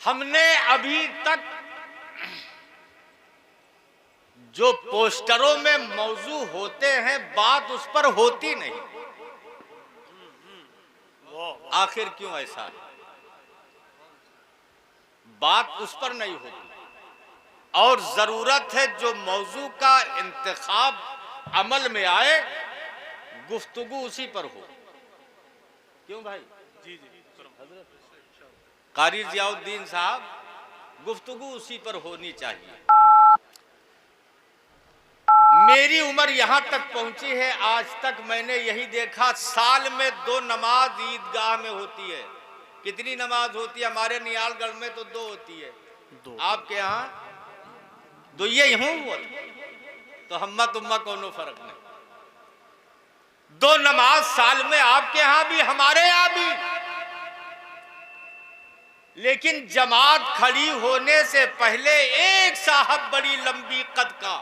हमने अभी तक जो पोस्टरों में मौजू होते हैं बात उस पर होती नहीं। आखिर क्यों ऐसा है? बात उस पर नहीं होती और जरूरत है जो मौजू का इंतखाब अमल में आए, गुफ्तगू उसी पर हो। क्यों भाई? जी जी कारी जियाउद्दीन साहब, गुफ्तगू उसी पर होनी चाहिए। मेरी उम्र यहां तक पहुंची है, आज तक मैंने यही देखा साल में 2 नमाज ईदगाह में होती है। कितनी नमाज होती है? हमारे नियालगढ़ में तो 2 होती है, आपके यहाँ 2 ये हुआ तो हम्मा तुम्मा कोनो फर्क नहीं। 2 नमाज साल में आपके यहाँ भी हमारे यहाँ भी, लेकिन जमात खड़ी होने से पहले एक साहब बड़ी लंबी कद का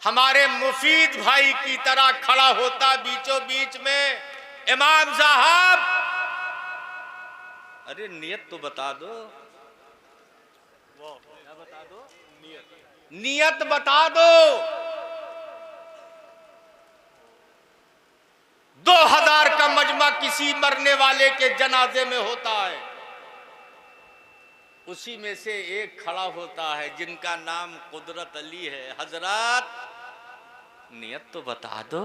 हमारे मुफीद भाई की तरह खड़ा होता बीचों बीच में, इमाम साहब अरे नियत तो बता दो, क्या बता दो? नियत बता दो। 2000 का मजमा किसी मरने वाले के जनाजे में होता है, उसी में से एक खड़ा होता है जिनका नाम कुदरत अली है। हजरत नियत तो बता दो।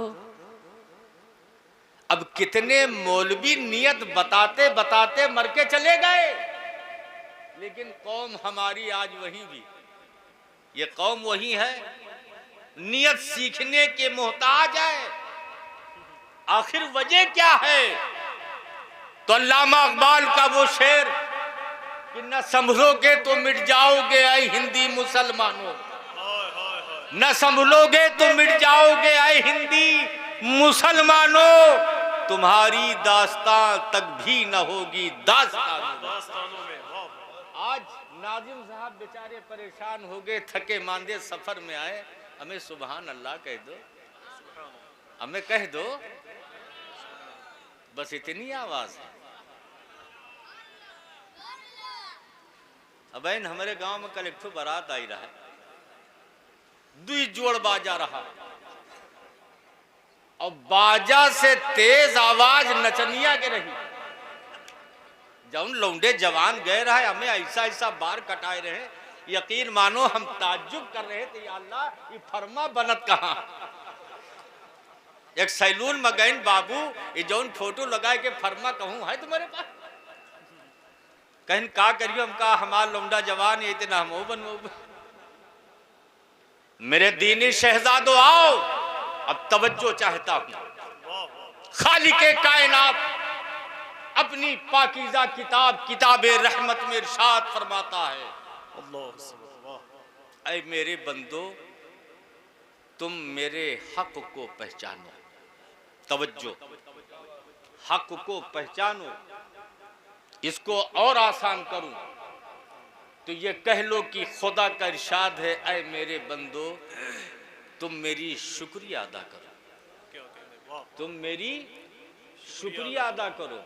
अब कितने मौलवी नियत बताते बताते मर के चले गए, लेकिन कौम हमारी आज वही भी, ये कौम वही है, नियत सीखने के मोहताज है। आखिर वजह क्या है? तो अल्लामा इकबाल का वो शेर कि न संभलोगे तो मिट जाओगे ऐ हिंदी मुसलमानों, न संभलोगे तो मिट जाओगे ऐ हिंदी मुसलमानों, तुम्हारी दास्तां तक भी न होगी दास्तानों में। आज नाजिम साहब बेचारे परेशान हो गए, थके मांदे सफर में आए, हमें सुभान अल्लाह कह दो, हमें कह दो, बस इतनी आवाज है। अब हमारे गांव में कल एक ठो बारात आई रहा है, 2 जोड़ बाजा रहा और बाजा से तेज आवाज नचनिया के रही। जब लौंडे जवान गए रहे, हमें ऐसा ऐसा बार कटाए रहे, यकीन मानो हम ताज्जुब कर रहे थे, या अल्लाह ये फरमा बनत कहाँ। एक सैलून में गए बाबू, ये जौन फोटो लगाए के फरमा कहूँ है तुम्हारे पास? कहीं का करियो, हम कहा हमारा लौंडा जवान ये इतना हम बन। मेरे दीनी शहजादो आओ, अब तवज्जो चाहता हूं। खालिके कायनात अपनी पाकीज़ा किताब किताबे रहमत में इरशाद फरमाता है, ऐ मेरे बंदो तुम मेरे हक को पहचानो। तवज्जो, हक को पहचानो। इसको और आसान करूं तो ये कह लो कि खुदा का इरशाद है, ऐ मेरे बंदो तुम मेरी शुक्रिया अदा करो, तुम मेरी शुक्रिया अदा करो।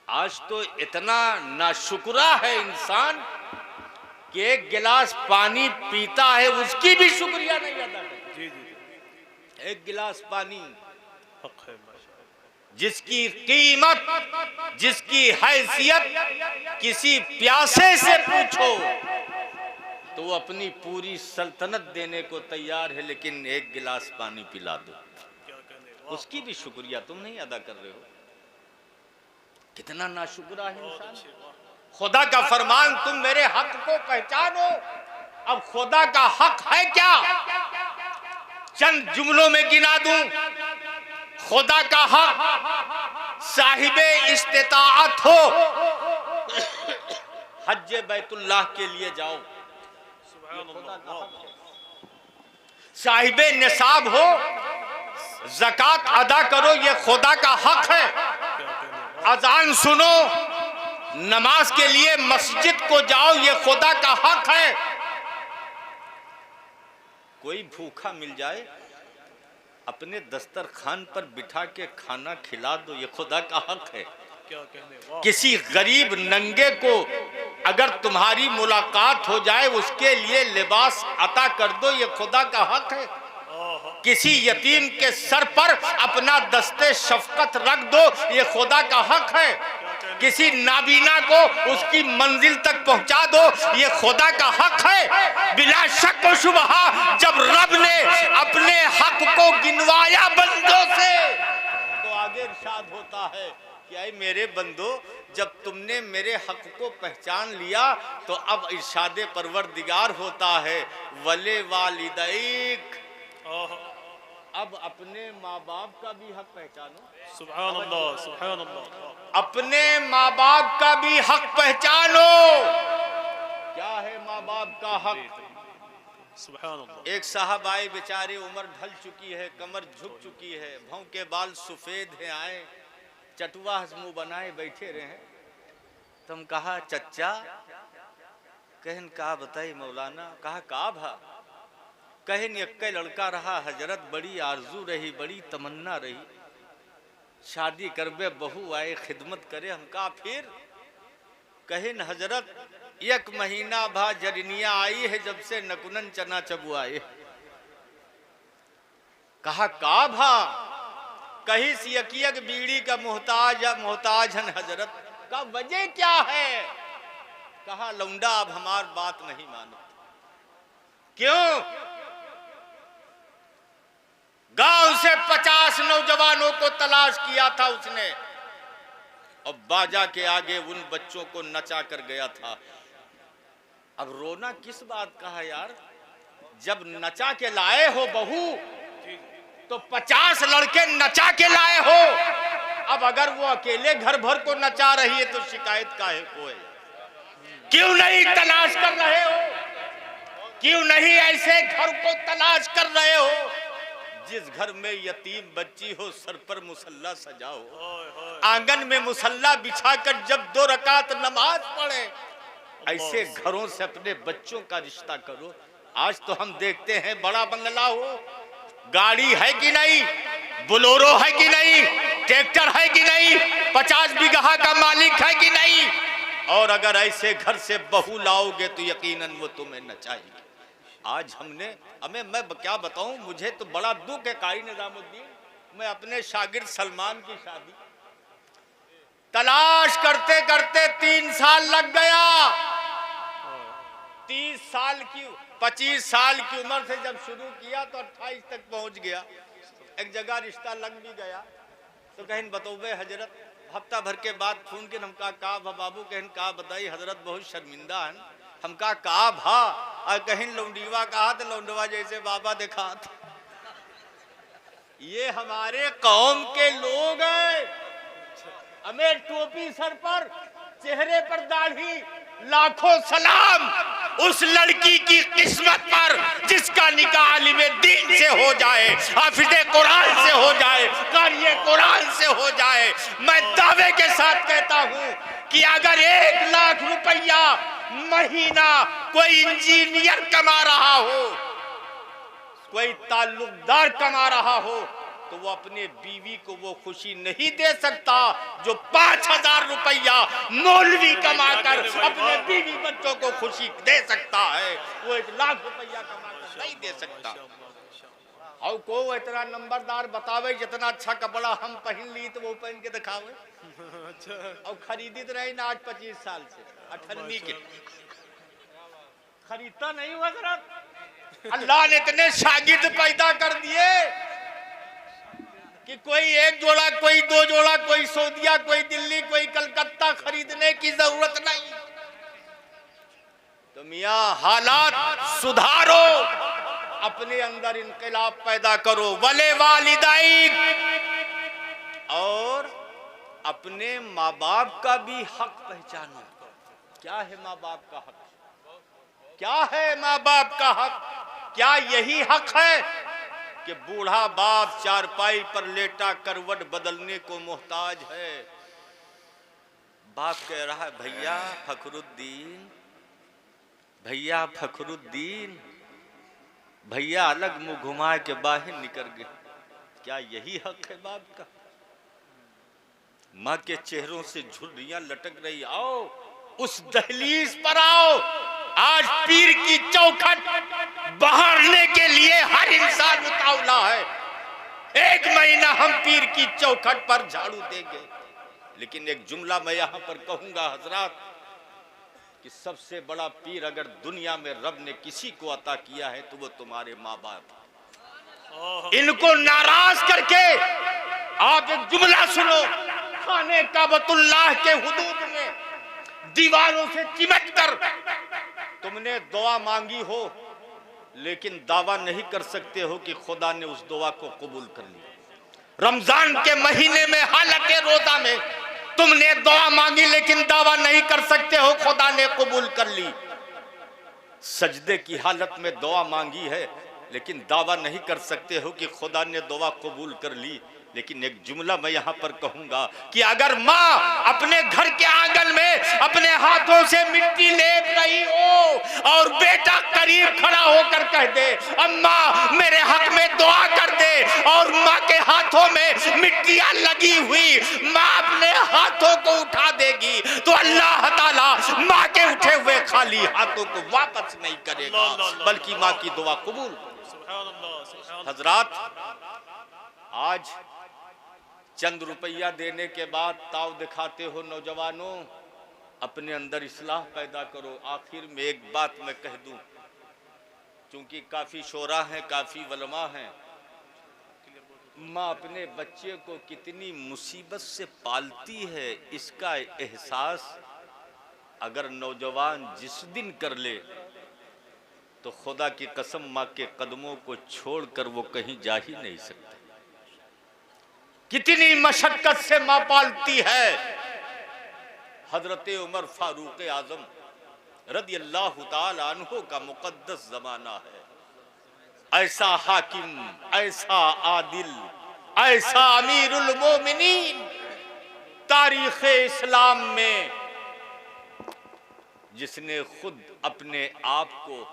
आज तो इतना नाशुक्रा है इंसान कि एक गिलास पानी पीता है उसकी भी शुक्रिया नहीं अदा करता। एक गिलास पानी जिसकी कीमत, जिसकी हैसियत किसी प्यासे से पूछो तो वो अपनी पूरी सल्तनत देने को तैयार है, लेकिन एक गिलास पानी पिला दो उसकी भी शुक्रिया तुम नहीं अदा कर रहे हो। कितना नाशुक्रा है इंसान। खुदा का फरमान तुम मेरे हक को पहचानो। अब खुदा का हक है क्या? चंद जुमलों में गिना दूं। खुदा का हक साहिबे इस्तिताअत हो, हज बैतुल्लाह के लिए जाओ, खुदा का हक है। साहिबे निसाब हो, ज़कात अदा करो, ये खुदा का हक है। अजान सुनो, नमाज के लिए मस्जिद को जाओ, ये खुदा का हक है। कोई भूखा मिल जाए अपने दस्तरखान पर बिठा के खाना खिला दो, ये खुदा का हक है। क्या कहने, वाह। किसी गरीब नंगे को अगर तुम्हारी मुलाकात हो जाए उसके लिए लिबास अता कर दो, ये खुदा का हक है। किसी यतीम के सर पर अपना दस्ते शफकत रख दो, ये खुदा का हक है। किसी नाबीना को उसकी मंजिल तक पहुंचा दो, ये खुदा का हक है। बिला शक व शुबहा जब रब ने अपने हक को गिनवाया बंदों से तो आगे इरशाद होता है कि ऐ मेरे बंदो, जब तुमने मेरे हक को पहचान लिया तो अब इरशादे परवरदिगार होता है, वले वालिदैक, अब अपने माँ बाप का भी हक पहचानो। सुभान अल्लाह, सुभान अल्लाह। अपने माँ बाप का भी हक पहचानो। क्या है माँ बाप का हक? सुभान अल्लाह। एक साहब आए, बेचारे उम्र ढल चुकी है, कमर झुक चुकी है, भौं के बाल सफेद हैं, आए चटुआ मुंह बनाए बैठे रहे। तुम कहा चच्चा, कहन का बताई मौलाना, कहा का भा, कहन एक लड़का रहा हजरत, बड़ी आरजू रही, बड़ी तमन्ना रही, शादी करबे बहू आए खिदमत करे। हम कहा फिर? कहन हजरत एक महीना भा जरनिया आई है जब से नकुनन चना चबुआए। कहा का भा, कहीं सियकियक बीड़ी का मोहताज या मोहताज हन हजरत। का वजह क्या है? कहा लौंडा अब हमार बात नहीं मानो। क्यों? गांव से 50 नौजवानों को तलाश किया था उसने और बाजा के आगे उन बच्चों को नचा कर गया था। अब रोना किस बात का है यार? जब नचा के लाए हो बहू तो 50 लड़के नचा के लाए हो। अब अगर वो अकेले घर भर को नचा रही है तो शिकायत काहे को है? क्यों नहीं तलाश कर रहे हो? क्यों नहीं ऐसे घर को तलाश कर रहे हो जिस घर में यतीम बच्ची हो, सर पर मुसल्ला सजाओ, आंगन में मुसल्ला बिछाकर जब 2 रकात नमाज पढ़े। ऐसे घरों से अपने बच्चों का रिश्ता करो। आज तो हम देखते हैं बड़ा बंगला हो, गाड़ी है कि नहीं, बोलेरो है कि नहीं, ट्रैक्टर है कि नहीं, 50 बीघा का मालिक है कि नहीं, और अगर ऐसे घर से बहू लाओगे तो यकीनन वो तुम्हें नचाएगी। आज हमें मैं क्या बताऊं, मुझे तो बड़ा दुख है कारी निजामुद्दीन, मैं अपने शागिर्द सलमान की शादी तलाश करते करते 3 साल लग गया। 30 साल की 25 साल की उम्र से जब शुरू किया तो 28 तक पहुंच गया। एक जगह रिश्ता लग भी गया तो कहीं बतौबे हजरत, हफ्ता भर के बाद फोन के हम का बाबू, कहन का बताई हजरत बहुत शर्मिंदा है। हम का भा, और कहीं लौंडीवा कहा तो लौंडवा जैसे बाबा देखा। ये हमारे कौम के लोग हैं, हमें टोपी सर पर, चेहरे पर दाढ़ी, लाखों सलाम उस लड़की की किस्मत पर जिसका निकाह आलिमे दीन से हो जाए, हाफिज़े कुरान से हो जाए, क़ारिए कुरान से हो जाए। मैं दावे के साथ कहता हूं कि अगर 1 लाख रुपया महीना कोई इंजीनियर कमा रहा हो, कोई ताल्लुकदार कमा रहा हो, तो वो अपने बीवी को वो खुशी नहीं दे सकता जो 5000 रुपया मौलवी कमाकर अपने बीवी बच्चों को खुशी दे सकता है। वो 1 लाख रुपया कमाकर नहीं दे सकता। और को इतना नंबरदार बतावे जितना अच्छा कपड़ा हम पहन ली तो वो पहन के दिखावे। और खरीदी तो रही ना आज 25 साल से 18वीं के खरीदता नहीं हुआ जरा। अल्लाह ने इतने शागिर्द पैदा कर दिए कि कोई 1 जोड़ा, कोई 2 जोड़ा, कोई सऊदिया, कोई दिल्ली, कोई कलकत्ता खरीदने की जरूरत नहीं। तो मियां हालात सुधारो, अपने अंदर इनकलाब पैदा करो। वले वालिदैन, और अपने माँ बाप का भी हक पहचानो। क्या है माँ बाप का हक? क्या है माँ बाप का हक? क्या यही हक है कि बूढ़ा बाप चारपाई पर लेटा करवट बदलने को मोहताज है? बाप कह रहा है भैया फखरुद्दीन, भैया फखरुद्दीन, भैया अलग मुंह घुमा के बाहर निकल गए। क्या यही हक है बाप का? माँ के चेहरों से झुर्रियां लटक रही। आओ उस दहलीज पर आओ। आज पीर की चौखट बहारने के लिए हर इंसान उतावला है। 1 महीना हम पीर की चौखट पर झाड़ू देंगे। लेकिन एक जुमला मैं यहां पर कहूंगा हजरात, कि सबसे बड़ा पीर अगर दुनिया में रब ने किसी को अता किया है तो वो तुम्हारे माँ बाप। इनको नाराज करके आप एक जुमला सुनो, खाने काबतुल्लाह के हुदूद में दीवारों से चिमट कर तुमने दुआ मांगी हो, लेकिन दावा नहीं कर सकते हो कि खुदा ने उस दुआ को कबूल कर लिया। रमजान के महीने में हालत रोजा में तुमने दुआ मांगी, लेकिन दावा नहीं कर सकते हो खुदा ने कबूल कर ली। सजदे की हालत में दुआ मांगी है, लेकिन दावा नहीं कर सकते हो कि खुदा ने दुआ कबूल कर ली। लेकिन एक जुमला मैं यहां पर कहूंगा कि अगर माँ अपने घर के आंगन में अपने हाथों से मिट्टी लेप रही हो और बेटा करीब खड़ा होकर कह दे अम्मा मेरे हक में दुआ कर दे, और माँ के हाथों में मिट्टियां लगी हुई माँ अपने हाथों को उठा देगी, तो अल्लाह ताला माँ के उठे हुए खाली हाथों को वापस नहीं करेगा, बल्कि माँ की दुआ कबूल। हजरात, आज चंद रुपया देने के बाद ताव दिखाते हो नौजवानों, अपने अंदर इस्लाह पैदा करो। आखिर में एक बात मैं कह दूं, चूंकि काफी शोरा हैं, काफी वलमा हैं, माँ अपने बच्चे को कितनी मुसीबत से पालती है, इसका एहसास अगर नौजवान जिस दिन कर ले तो खुदा की कसम माँ के कदमों को छोड़कर वो कहीं जा ही नहीं सकता। कितनी मशक्कत से माँ पालती है। हजरत उमर फारूक आजम रदी अल्लाह तआला अन्हु का मुकद्दस जमाना है। ऐसा हाकिम, ऐसा आदिल, ऐसा अमीरुल मोमिनीन तारीख इस्लाम में, जिसने खुद अपने आप को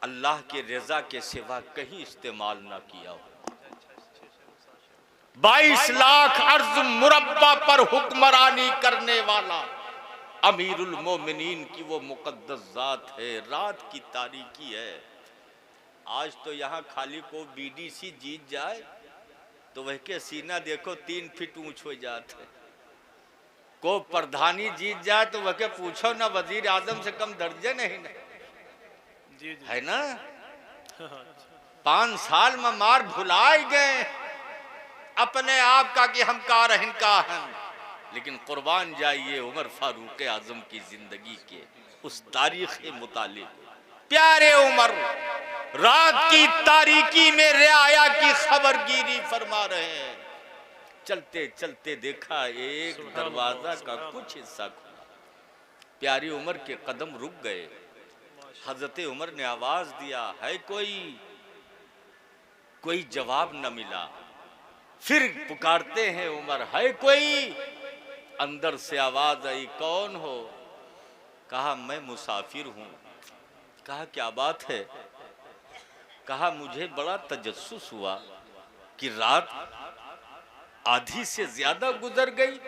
अल्लाह के रजा के सिवा कहीं इस्तेमाल ना किया हो। 22 लाख अर्ज मुरब्बा पर हुक्मरानी करने वाला अमीरुल मोमिनीन की वो मुकद्दस जात है। रात की तारीकी है। आज तो यहाँ खाली को बीडीसी जीत जाए तो वह के सीना देखो 3 फीट ऊंच हो जाते, को प्रधानी जीत जाए तो वह के पूछो ना वजीर आजम से कम दर्जे नहीं ना। जी है ना। 5 साल में मार भुलाए गए अपने आप का कि हम कारहन का हैं, लेकिन कुर्बान जाइए उमर फारूक आजम की जिंदगी के उस तारीख मुतालिक। प्यारे उमर रात की तारीकी में रियाया की खबरगिरी फरमा रहे हैं। चलते चलते देखा एक दरवाजा का कुछ हिस्सा खुला। प्यारी उमर के कदम रुक गए। हजरत उमर ने आवाज दिया, है कोई जवाब न मिला। फिर पुकारते हैं उमर, है कोई? अंदर से आवाज आई, कौन हो? कहा मैं मुसाफिर हूं। कहा क्या बात है? कहा मुझे बड़ा तजस्सुस हुआ कि रात आधी से ज्यादा गुजर गई,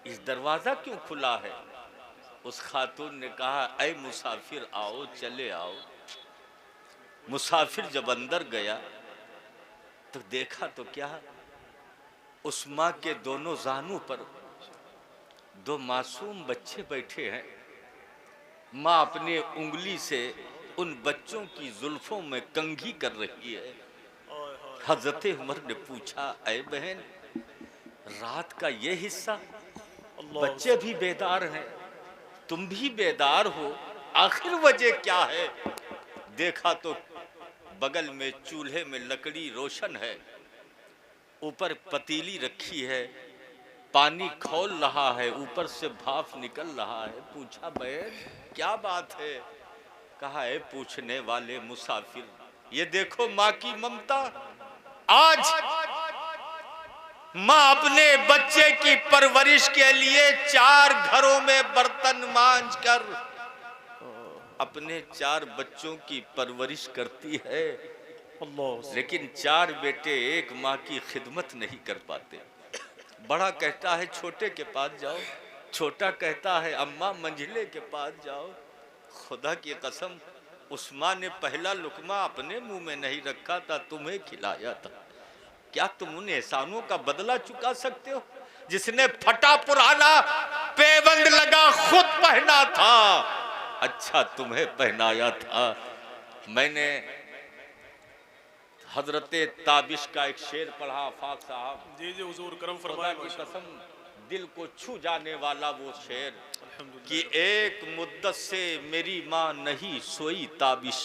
इस दरवाजा क्यों खुला है? उस खातून ने कहा, ऐ मुसाफिर आओ, चले आओ। मुसाफिर जब अंदर गया तो देखा तो क्या, उस माँ के दोनों जानू पर 2 मासूम बच्चे बैठे हैं। माँ अपने उंगली से उन बच्चों की जुल्फों में कंघी कर रही है। हजरत उमर ने पूछा, ऐ बहन रात का ये हिस्सा, बच्चे भी बेदार हैं, तुम भी बेदार हो, आखिर वजह क्या है? देखा तो बगल में चूल्हे में लकड़ी रोशन है, ऊपर पतीली रखी है, पानी खौल रहा है, ऊपर से भाप निकल रहा है। पूछा बहन क्या बात है? कहा है पूछने वाले मुसाफिर, ये देखो माँ की ममता। आज माँ अपने बच्चे की परवरिश के लिए 4 घरों में बर्तन मांज कर अपने 4 बच्चों की परवरिश करती है, लेकिन 4 बेटे एक माँ की खिदमत नहीं कर पाते। बड़ा कहता है छोटे के पास जाओ, छोटा कहता है अम्मा मंझले के पास जाओ। खुदा की कसम, उस्मान ने पहला लुकमा अपने मुंह में नहीं रखा था, तुम्हें खिलाया था। क्या तुम उन एहसानों का बदला चुका सकते हो? जिसने फटा पुराना पेबंद लगा खुद पहना था, अच्छा तुम्हें पहनाया था। मैंने हजरते ताबिश का एक शेर पढ़ा, आफाक साहब। जी जी हुजूर करम खुदा फरमाए। की कसम, दिल को छू जाने वाला वो शेर कि एक मुद्दत से मेरी माँ नहीं सोई ताबिश,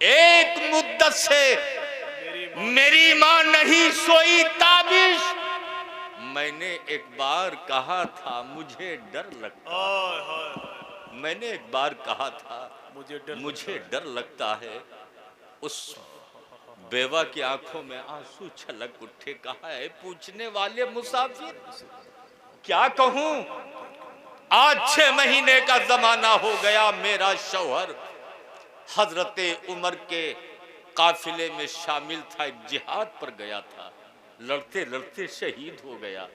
एक मुद्दत से मेरी माँ नहीं सोई ताबिश। मैंने एक बार कहा था मुझे डर लगता, मैंने एक बार कहा था मुझे डर लगता है। उस बेवा की आंखों में आंसू छलक उठे। कहा है पूछने वाले मुसाफिर, क्या कहूं, आज 6 महीने का जमाना हो गया। मेरा शौहर हजरते उमर के काफिले में शामिल था, एक जिहाद पर गया था, लड़ते लड़ते शहीद हो गया।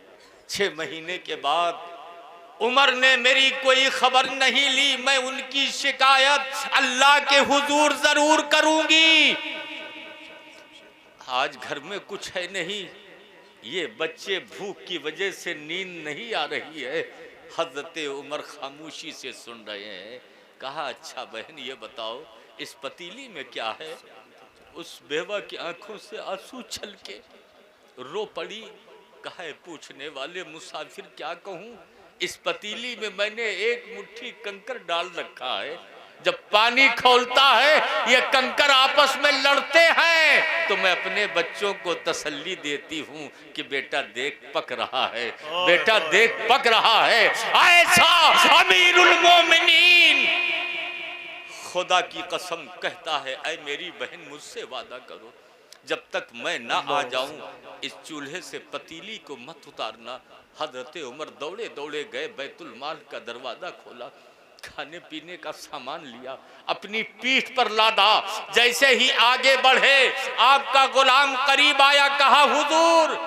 6 महीने के बाद उमर ने मेरी कोई खबर नहीं ली। मैं उनकी शिकायत अल्लाह के हुजूर जरूर करूंगी। आज घर में कुछ है नहीं, ये बच्चे भूख की वजह से नींद नहीं आ रही है। हजरते उमर खामोशी से सुन रहे हैं। कहा अच्छा बहन ये बताओ इस पतीली में क्या है? उस बेवा की आंखों से आंसू छलके रो पड़ी। कहा है पूछने वाले मुसाफिर क्या कहूं, इस पतीली में मैंने एक मुट्ठी कंकर डाल रखा है। जब पानी खौलता है ये कंकर आपस में लड़ते हैं तो मैं अपने बच्चों को तसल्ली देती हूँ कि बेटा देख पक रहा है, बेटा देख पक रहा है। ऐसा अमीरुल मोमिनीन खुदा की कसम कहता है, ऐ मेरी बहन मुझसे वादा करो जब तक मैं ना आ जाऊं इस चूल्हे से पतीली को मत उतारना। हजरत उमर दौड़े दौड़े गए, बैतुल माल का दरवाजा खोला, खाने पीने का सामान लिया, अपनी पीठ पर लादा। जैसे ही आगे बढ़े आपका गुलाम करीब आया, कहा हुजूर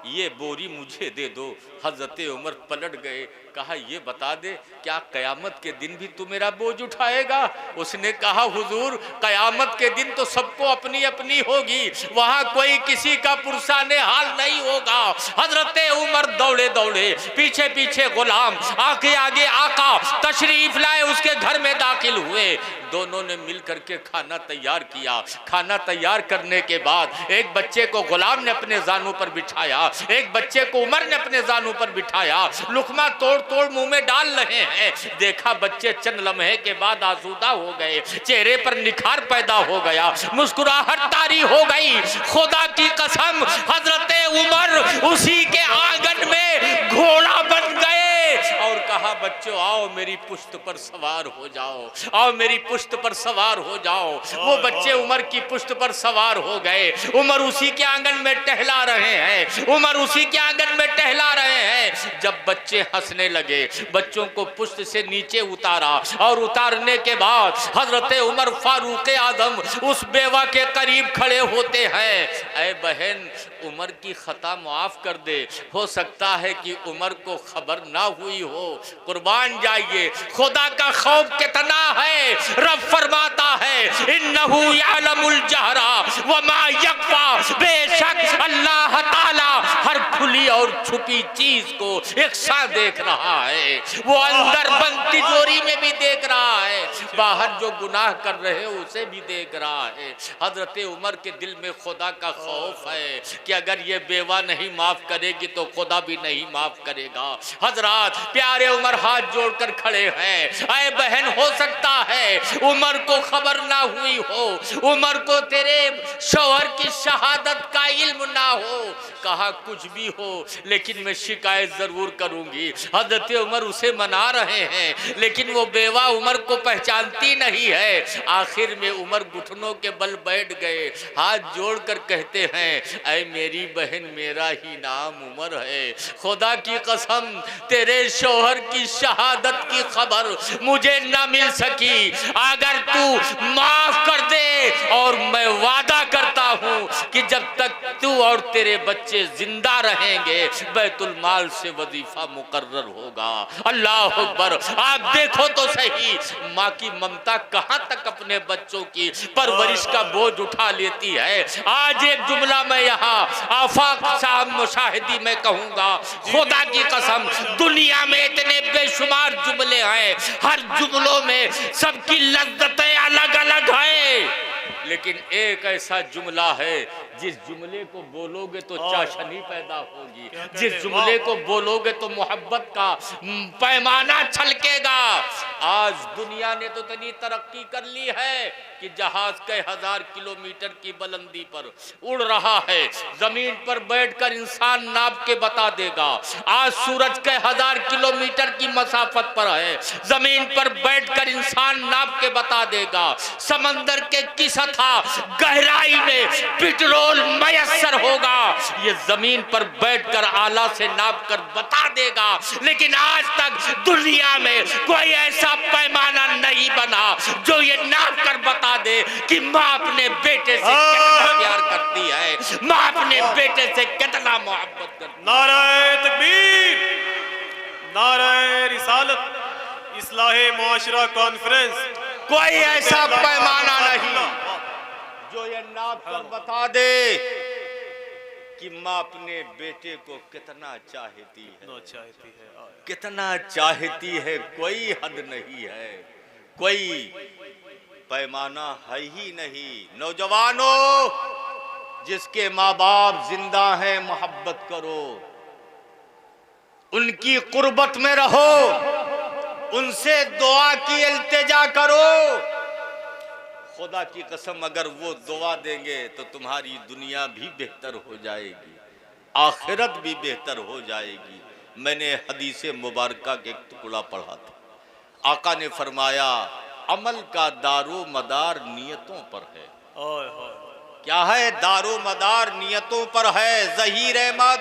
ये बोरी मुझे दे दो। हजरत उमर पलट गए, कहा ये बता दे क्या कयामत के दिन भी तू मेरा बोझ उठाएगा? उसने कहा हुजूर कयामत के दिन तो सबको अपनी अपनी होगी, वहां कोई किसी का पुरसाने हाल नहीं होगा। हजरत उमर दौड़े दौड़े, पीछे पीछे गुलाम, आगे आगे आका तशरीफ लाए, उसके घर में दाखिल हुए। दोनों ने मिलकर के खाना तैयार किया। खाना तैयार करने के बाद एक बच्चे को गुलाम ने अपने जानों पर बिठाया, एक बच्चे को उमर ने अपने जानों पर बिठाया। लुकमा तोड़ तोड़ मुंह में डाल रहे हैं। देखा बच्चे चंद लम्हे के बाद आसूदा हो गए, चेहरे पर निखार पैदा हो गया, मुस्कुराहट तारी हो गई। खुदा की कसम हजरत उमर उसी के आंगन में घोड़ा बन गए और कहा बच्चों आओ मेरी पुश्त पर सवार हो जाओ, आओ मेरी पुश्त पर सवार हो जाओ। वो बच्चे उमर की पुश्त पर सवार हो गए। उमर उसी के आंगन में टहला रहे हैं, उमर उसी के आंगन में टहला रहे हैं। जब बच्चे हंसने लगे, बच्चों को पुश्त से नीचे उतारा और उतारने के बाद हजरत उमर फारूक आजम उस बेवा के करीब खड़े होते हैं। ऐ बहन उमर की खता माफ कर दे, हो सकता है कि उमर को खबर ना हुई हो। कुर्बान जाइए, खुदा का खौफ कितना है। रब फरमाता है इन्नहु यअलमुल जहरा व मा यख्फा, बेशक अल्लाह ताला हर खुली और छुपी चीज को एक साथ देख रहा है। वो अंदर बंद तिजोरी में भी देख रहा है, बाहर जो गुनाह कर रहे हैं उसे भी देख रहा है। हजरत उमर के दिल में खुदा का खौफ है कि अगर ये बेवा नहीं माफ करेगी तो खुदा भी नहीं माफ करेगा। हजरात प्यारे उमर हाथ जोड़कर खड़े हैं। ऐ बहन हो सकता है उमर को खबर ना हुई हो, उमर को तेरे शौहर की शहादत का इल्म ना हो। कहा कुछ भी हो लेकिन मैं शिकायत जरूर करूंगी। हजरत उमर उसे मना रहे हैं लेकिन वो बेवा उमर को पहचानती नहीं है। आखिर में उमर घुटनों के बल बैठ गए, हाथ जोड़कर कहते हैं ऐ मेरी बहन मेरा ही नाम उमर है, खुदा की कसम तेरे शौहर की शहादत की खबर मुझे ना मिल सकी। अगर तू माफ कर दे और मैं वादा करता हूं कि जब तक तू और तेरे बच्चे जिंदा रहेंगे बैतुल माल से वजीफा मुकर्रर होगा। अल्लाह अकबर। आप देखो तो सही, माँ की ममता कहाँ तक अपने बच्चों की परवरिश का बोझ उठा लेती है। आज एक जुमला मैं यहाँ आफाक साहब मुशाहिदी में कहूँगा, खुदा की कसम दुनिया में इतने बेशुमार जुमले हैं, हर जुमलों में सबकी लज्जतें अलग अलग हैं, लेकिन एक ऐसा जुमला है जिस जुमले को बोलोगे तो चाशनी पैदा होगी, जिस जुमले को बोलोगे तो मोहब्बत का पैमाना छलकेगा। आज दुनिया ने तो इतनी तरक्की कर ली है कि जहाज कई 1000 किलोमीटर की बुलंदी पर उड़ रहा है, जमीन पर बैठकर इंसान नाप के बता देगा। आज सूरज कई 1000 किलोमीटर की मसाफत पर है, जमीन पर बैठकर इंसान नाप के बता देगा। समंदर के किस था गहराई में पेट्रोल मयसर होगा, ये जमीन पर बैठकर आला से नाप कर बता देगा। लेकिन आज तक दुनिया में कोई ऐसा पैमाना नहीं बना जो ये नाप कर बता दे कि माँ अपने बेटे से कितना प्यार करती है, माँ अपने बेटे से कितना मोहब्बत करती है। नारे तकबीर, नारे रिसालत, इस्लाहे मुआशरा कॉन्फ्रेंस। कोई ऐसा पैमाना नहीं जो ये नाप कर बता दे कि माँ अपने बेटे को कितना चाहती है, कितना चाहती है। कोई हद नहीं है, कोई पैमाना है ही नहीं। नौजवानों, जिसके माँ बाप जिंदा हैं मोहब्बत करो, उनकी कुर्बत में रहो, उनसे दुआ की इल्तिजा करो। खुदा की कसम अगर वो दुआ देंगे तो तुम्हारी दुनिया भी बेहतर हो जाएगी, आखिरत भी बेहतर हो जाएगी। मैंने हदीस मुबारका के एक टुकड़ा पढ़ा था, आका ने फरमाया अमल का दारो मदार नियतों पर है। क्या है? दारो मदार नियतों पर है। जहीर अहमद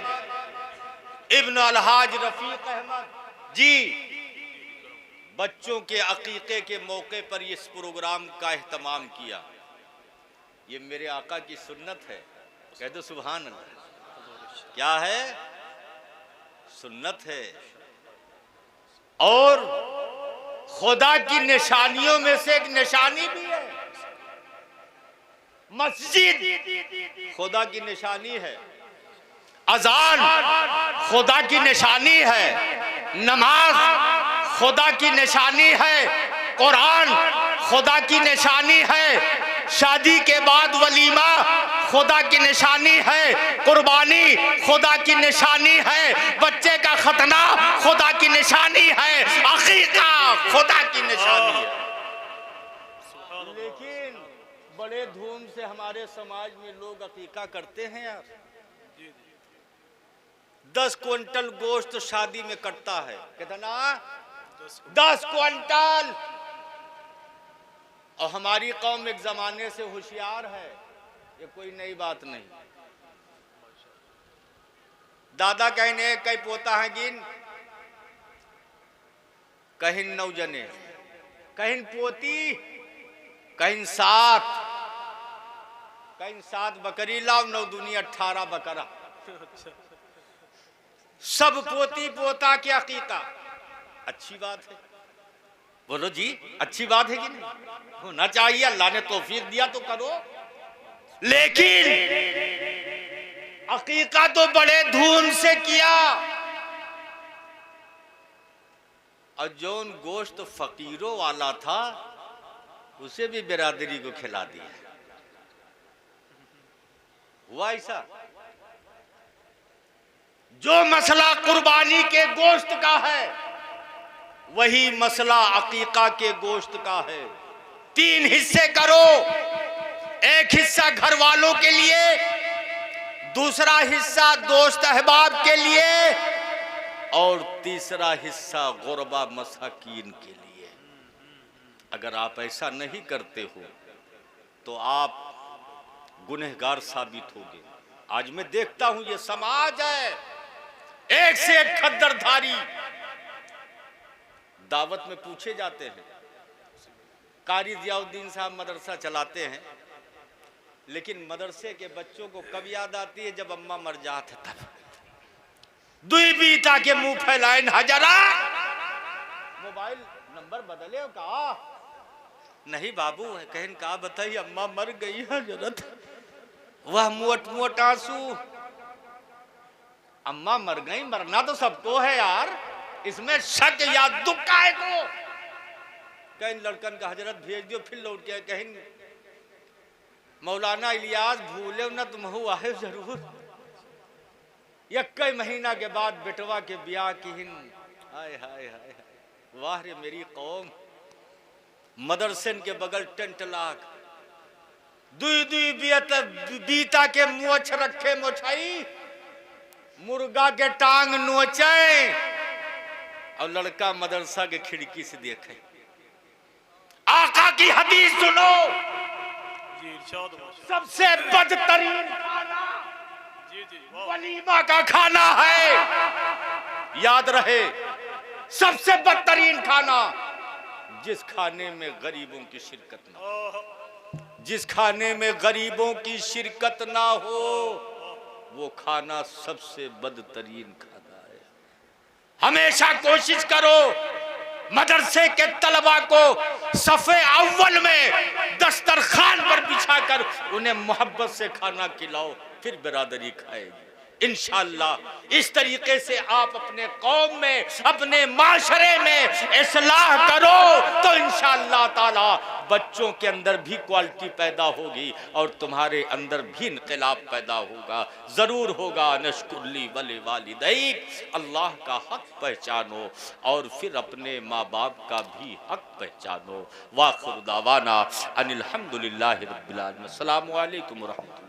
इब्न अलहाज रफीक अहमद जी बच्चों के अकीके के मौके पर इस प्रोग्राम का एहतमाम किया। ये मेरे आका की सुन्नत है, कह दो सुभान अल्लाह। क्या है? सुन्नत है। और खुदा की निशानियों में से एक निशानी भी है, मस्जिद खुदा की निशानी है, अजान खुदा की निशानी है, नमाज खुदा की निशानी है, कुरान खुदा की निशानी है, शादी के बाद वलीमा खुदा की निशानी है, कुर्बानी खुदा की निशानी है, बच्चे का खतना खुदा की निशानी है, अकीका खुदा की निशानी है। लेकिन बड़े धूम से हमारे समाज में लोग अकीका करते हैं यार। 10 क्विंटल गोश्त शादी में कटता है, कितना? 10 क्विंटल। और हमारी कौम एक जमाने से होशियार है, ये कोई नई बात नहीं। दादा कहने कई पोता है गिन, कहीं 9 जने, कहीं पोती, कहीं 7, कहीं 7 बकरी लाओ, 9 दूनी 18 बकरा। सब पोती पोता की अकीका। अच्छी बात है, बोलो जी, अच्छी बात है कि नहीं? होना चाहिए, अल्लाह ने तौफीक दिया तो करो। लेकिन अकीका तो बड़े धूम से किया, और जौन गोश्त फकीरों वाला था उसे भी बिरादरी को खिला दिया। हुआ ऐसा? जो मसला कुर्बानी के गोश्त का है वही मसला अकीका के गोश्त का है। 3 हिस्से करो, एक हिस्सा घर वालों के लिए, दूसरा हिस्सा दोस्त अहबाब के लिए, और तीसरा हिस्सा गुरबा मसाकीन के लिए। अगर आप ऐसा नहीं करते हो तो आप गुनहगार साबित होगे। आज मैं देखता हूं ये समाज है, एक से एक खद्दरधारी। दावत में पूछे जाते हैं, कारी जियाउद्दीन साहब मदरसा चलाते हैं, लेकिन मदरसे के बच्चों को कब याद आती है? जब अम्मा मर जात है तब। दुई बीता के मुंह फैलाए हजरा, मोबाइल नंबर बदले हो कहा? नहीं बाबू, कहन कहा बताइए अम्मा मर गई हजरत। वह मोट मोट आंसू, अम्मा मर गई, मरना तो सबको है यार, इसमें शक या दुख का है को? कहीं लड़कन का हजरत भेज दियो, फिर लौट के कहीं मौलाना इलियास भूले न तुम हो आए जरूर। कई महीना के बाद बेटवा के ब्याह की हिन, हाय हाय हाय, वाह रे मेरी कौम। मदरसन के बगल टेंट लाख, दुई दुई बीता के मोछ रखे मोछाई, मुर्गा के टांग नोचे, और लड़का मदरसा के खिड़की से देखे। आका की हदीस सुनो, जी इरशाद माशाअल्लाह। सबसे बदतरीन खाना जी जी वलीमा का खाना है। याद रहे, सबसे बदतरीन खाना जिस खाने में गरीबों की शिरकत ना हो, जिस खाने में गरीबों की शिरकत ना हो, वो खाना सबसे बदतरीन खाना है। हमेशा कोशिश करो मदरसे के तलबा को सफे अव्वल में दस्तरखान पर बिछाकर उन्हें मोहब्बत से खाना खिलाओ, फिर बिरादरी खाएगी इंशाअल्लाह। इस तरीके से आप अपने कौम में, अपने माशरे में इस्लाह करो तो इंशाअल्लाह ताला बच्चों के अंदर भी क्वालिटी पैदा होगी और तुम्हारे अंदर भी इनकलाब पैदा होगा, जरूर होगा। नशकुल्ली वले वालिदैक, अल्लाह का हक पहचानो और फिर अपने माँ बाप का भी हक पहचानो। वाखिर दावाना अनिल हम्दुलिल्लाहि रब्बिल आलमीन। अस्सलामु अलैकुम व रहमतुल्लाह।